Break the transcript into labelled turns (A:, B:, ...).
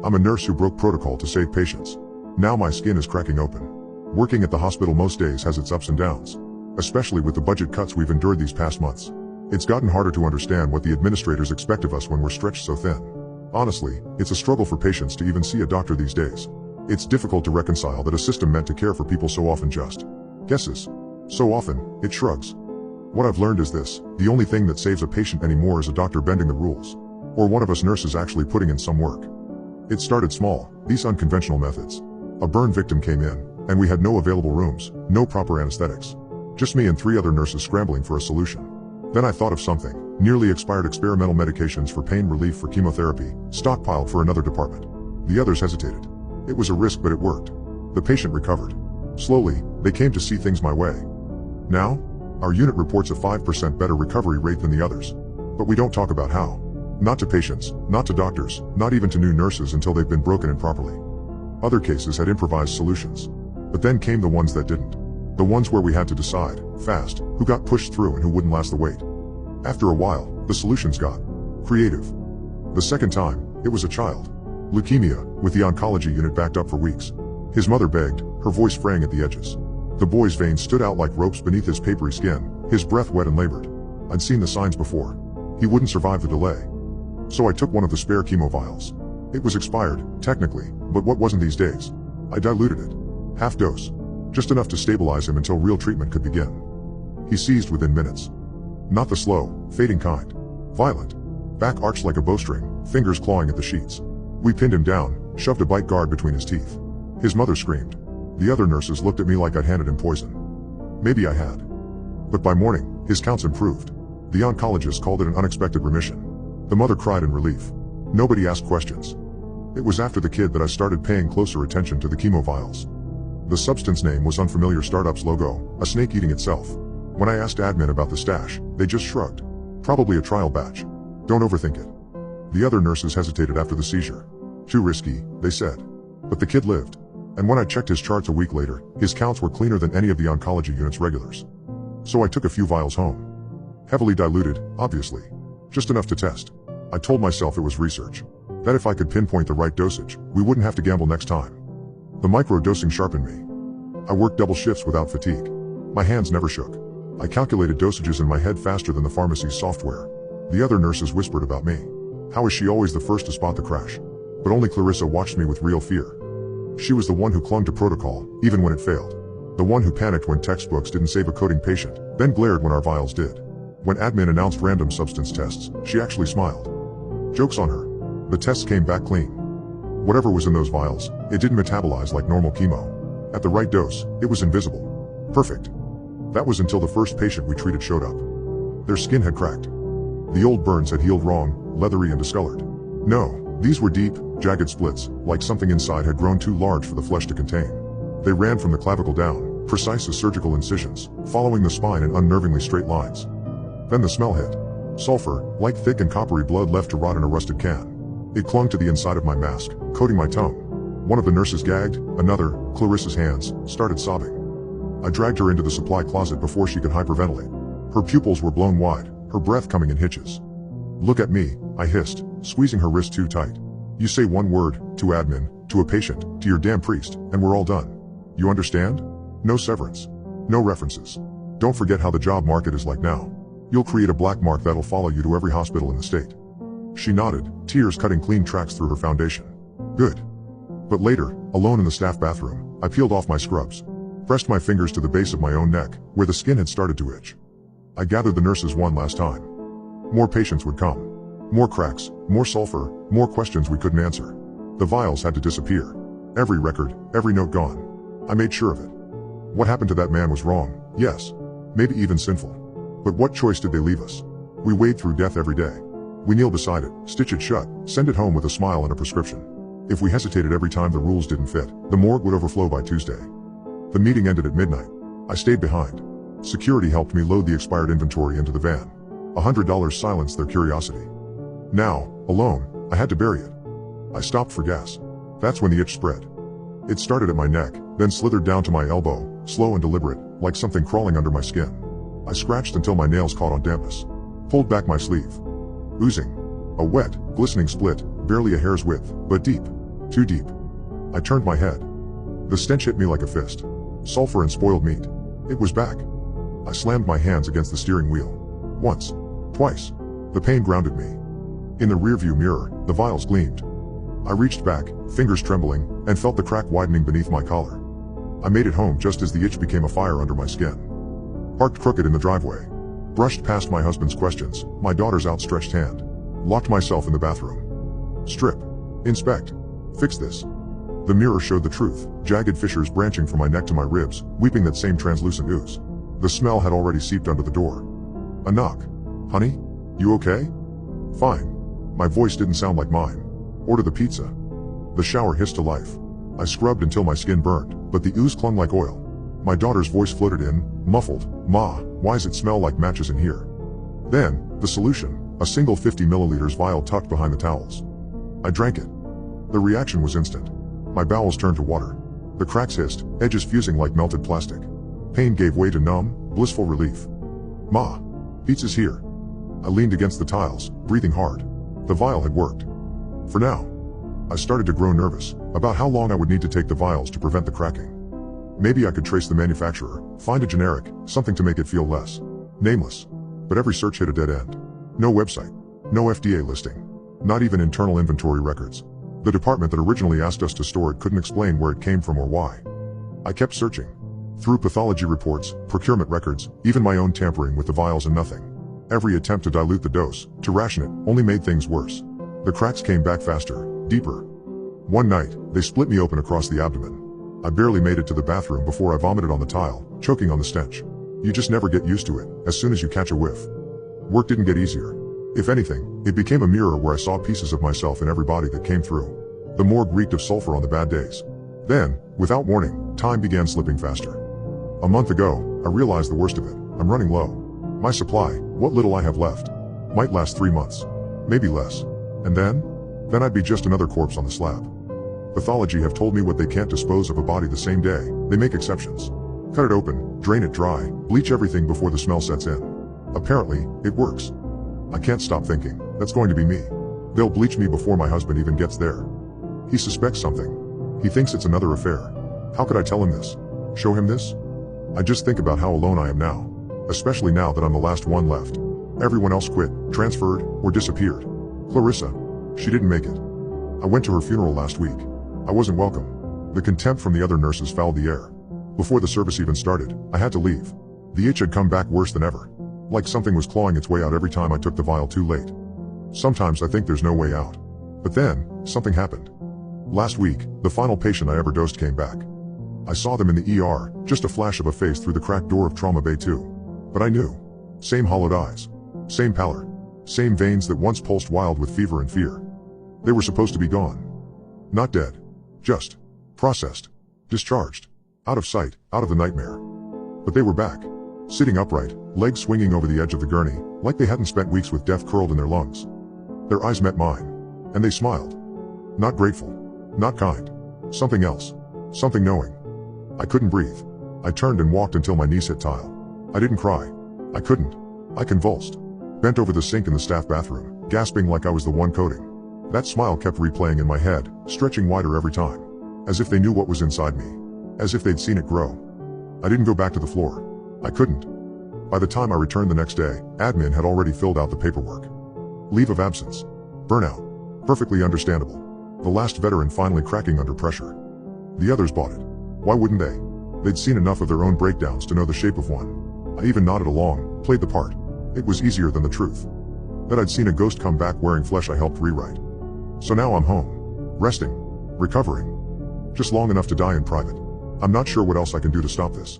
A: I'm a nurse who broke protocol to save patients. Now my skin is cracking open. Working at the hospital most days has its ups and downs, especially with the budget cuts we've endured these past months. It's gotten harder to understand what the administrators expect of us when we're stretched so thin. Honestly, it's a struggle for patients to even see a doctor these days. It's difficult to reconcile that a system meant to care for people so often just guesses. So often, it shrugs. What I've learned is this: the only thing that saves a patient anymore is a doctor bending the rules, or one of us nurses actually putting in some work. It started small, these unconventional methods. A burn victim came in, and we had no available rooms, no proper anesthetics. Just me and 3 other nurses scrambling for a solution. Then I thought of something: nearly expired experimental medications for pain relief for chemotherapy, stockpiled for another department. The others hesitated. It was a risk, but it worked. The patient recovered. Slowly, they came to see things my way. Now, our unit reports a 5% better recovery rate than the others. But we don't talk about how. Not to patients, not to doctors, not even to new nurses until they've been broken in properly. Other cases had improvised solutions. But then came the ones that didn't. The ones where we had to decide, fast, who got pushed through and who wouldn't last the wait. After a while, the solutions got creative. The second time, it was a child. Leukemia, with the oncology unit backed up for weeks. His mother begged, her voice fraying at the edges. The boy's veins stood out like ropes beneath his papery skin, his breath wet and labored. I'd seen the signs before. He wouldn't survive the delay. So I took one of the spare chemo vials. It was expired, technically, but what wasn't these days? I diluted it. Half dose. Just enough to stabilize him until real treatment could begin. He seized within minutes. Not the slow, fading kind. Violent. Back arched like a bowstring, fingers clawing at the sheets. We pinned him down, shoved a bite guard between his teeth. His mother screamed. The other nurses looked at me like I'd handed him poison. Maybe I had. But by morning, his counts improved. The oncologist called it an unexpected remission. The mother cried in relief. Nobody asked questions. It was after the kid that I started paying closer attention to the chemo vials. The substance name was unfamiliar startup's logo, a snake eating itself. When I asked admin about the stash, they just shrugged. Probably a trial batch. Don't overthink it. The other nurses hesitated after the seizure. Too risky, they said. But the kid lived. And when I checked his charts a week later, his counts were cleaner than any of the oncology unit's regulars. So I took a few vials home. Heavily diluted, obviously. Just enough to test. I told myself it was research. That if I could pinpoint the right dosage, we wouldn't have to gamble next time. The micro-dosing sharpened me. I worked double shifts without fatigue. My hands never shook. I calculated dosages in my head faster than the pharmacy's software. The other nurses whispered about me. How is she always the first to spot the crash? But only Clarissa watched me with real fear. She was the one who clung to protocol, even when it failed. The one who panicked when textbooks didn't save a coding patient, then glared when our vials did. When admin announced random substance tests, she actually smiled. Joke's on her. The tests came back clean. Whatever was in those vials, it didn't metabolize like normal chemo. At the right dose, it was invisible. Perfect. That was until the first patient we treated showed up. Their skin had cracked. The old burns had healed wrong, leathery and discolored. No, these were deep, jagged splits, like something inside had grown too large for the flesh to contain. They ran from the clavicle down, precise as surgical incisions, following the spine in unnervingly straight lines. Then the smell hit. Sulfur, like thick and coppery blood left to rot in a rusted can. It clung to the inside of my mask, coating my tongue. One of the nurses gagged, another, Clarissa's hands, started sobbing. I dragged her into the supply closet before she could hyperventilate. Her pupils were blown wide, her breath coming in hitches. Look at me, I hissed, squeezing her wrist too tight. You say one word, to admin, to a patient, to your damn priest, and we're all done. You understand? No severance. No references. Don't forget how the job market is like now. You'll create a black mark that'll follow you to every hospital in the state. She nodded, tears cutting clean tracks through her foundation. Good. But later, alone in the staff bathroom, I peeled off my scrubs. Pressed my fingers to the base of my own neck, where the skin had started to itch. I gathered the nurses one last time. More patients would come. More cracks, more sulfur, more questions we couldn't answer. The vials had to disappear. Every record, every note gone. I made sure of it. What happened to that man was wrong, yes. Maybe even sinful. But what choice did they leave us? We wade through death every day. We kneel beside it, stitch it shut, send it home with a smile and a prescription. If we hesitated every time the rules didn't fit, the morgue would overflow by Tuesday. The meeting ended at midnight. I stayed behind. Security helped me load the expired inventory into the van. $100 silenced their curiosity. Now, alone, I had to bury it. I stopped for gas. That's when the itch spread. It started at my neck, then slithered down to my elbow, slow and deliberate, like something crawling under my skin. I scratched until my nails caught on dampness. Pulled back my sleeve. Oozing. A wet, glistening split, barely a hair's width, but deep. Too deep. I turned my head. The stench hit me like a fist. Sulfur and spoiled meat. It was back. I slammed my hands against the steering wheel. Once. Twice. The pain grounded me. In the rearview mirror, the vials gleamed. I reached back, fingers trembling, and felt the crack widening beneath my collar. I made it home just as the itch became a fire under my skin. Parked crooked in the driveway. Brushed past my husband's questions, my daughter's outstretched hand. Locked myself in the bathroom. Strip. Inspect. Fix this. The mirror showed the truth, jagged fissures branching from my neck to my ribs, weeping that same translucent ooze. The smell had already seeped under the door. A knock. Honey? You okay? Fine. My voice didn't sound like mine. Order the pizza. The shower hissed to life. I scrubbed until my skin burned, but the ooze clung like oil. My daughter's voice floated in, muffled. Ma, why's it smell like matches in here? Then, the solution, a single 50 milliliters vial tucked behind the towels. I drank it. The reaction was instant. My bowels turned to water. The cracks hissed, edges fusing like melted plastic. Pain gave way to numb, blissful relief. Ma, pizza's here. I leaned against the tiles, breathing hard. The vial had worked. For now. I started to grow nervous about how long I would need to take the vials to prevent the cracking. Maybe I could trace the manufacturer, find a generic, something to make it feel less nameless. But every search hit a dead end. No website. No FDA listing. Not even internal inventory records. The department that originally asked us to store it couldn't explain where it came from or why. I kept searching. Through pathology reports, procurement records, even my own tampering with the vials, and nothing. Every attempt to dilute the dose, to ration it, only made things worse. The cracks came back faster, deeper. One night, they split me open across the abdomen. I barely made it to the bathroom before I vomited on the tile, choking on the stench. You just never get used to it, as soon as you catch a whiff. Work didn't get easier. If anything, it became a mirror where I saw pieces of myself in every body that came through. The morgue reeked of sulfur on the bad days. Then, without warning, time began slipping faster. A month ago, I realized the worst of it. I'm running low. My supply, what little I have left, might last 3 months. Maybe less. And then I'd be just another corpse on the slab. Pathology have told me what they can't dispose of a body the same day. They make exceptions. Cut it open, drain it dry, bleach everything before the smell sets in. Apparently, it works. I can't stop thinking, that's going to be me. They'll bleach me before my husband even gets there. He suspects something. He thinks it's another affair. How could I tell him this? Show him this? I just think about how alone I am now. Especially now that I'm the last one left. Everyone else quit, transferred, or disappeared. Clarissa. She didn't make it. I went to her funeral last week. I wasn't welcome. The contempt from the other nurses fouled the air. Before the service even started, I had to leave. The itch had come back worse than ever. Like something was clawing its way out every time I took the vial too late. Sometimes I think there's no way out. But then, something happened. Last week, the final patient I ever dosed came back. I saw them in the ER, just a flash of a face through the cracked door of Trauma Bay 2. But I knew. Same hollowed eyes. Same pallor. Same veins that once pulsed wild with fever and fear. They were supposed to be gone. Not dead. Just processed. Discharged. Out of sight, out of the nightmare. But they were back. Sitting upright, legs swinging over the edge of the gurney, like they hadn't spent weeks with death curled in their lungs. Their eyes met mine. And they smiled. Not grateful. Not kind. Something else. Something knowing. I couldn't breathe. I turned and walked until my knees hit tile. I didn't cry. I couldn't. I convulsed. Bent over the sink in the staff bathroom, gasping like I was the one coding. That smile kept replaying in my head, stretching wider every time. As if they knew what was inside me. As if they'd seen it grow. I didn't go back to the floor. I couldn't. By the time I returned the next day, admin had already filled out the paperwork. Leave of absence. Burnout. Perfectly understandable. The last veteran finally cracking under pressure. The others bought it. Why wouldn't they? They'd seen enough of their own breakdowns to know the shape of one. I even nodded along, played the part. It was easier than the truth. That I'd seen a ghost come back wearing flesh I helped rewrite. So now I'm home. Resting. Recovering. Just long enough to die in private. I'm not sure what else I can do to stop this.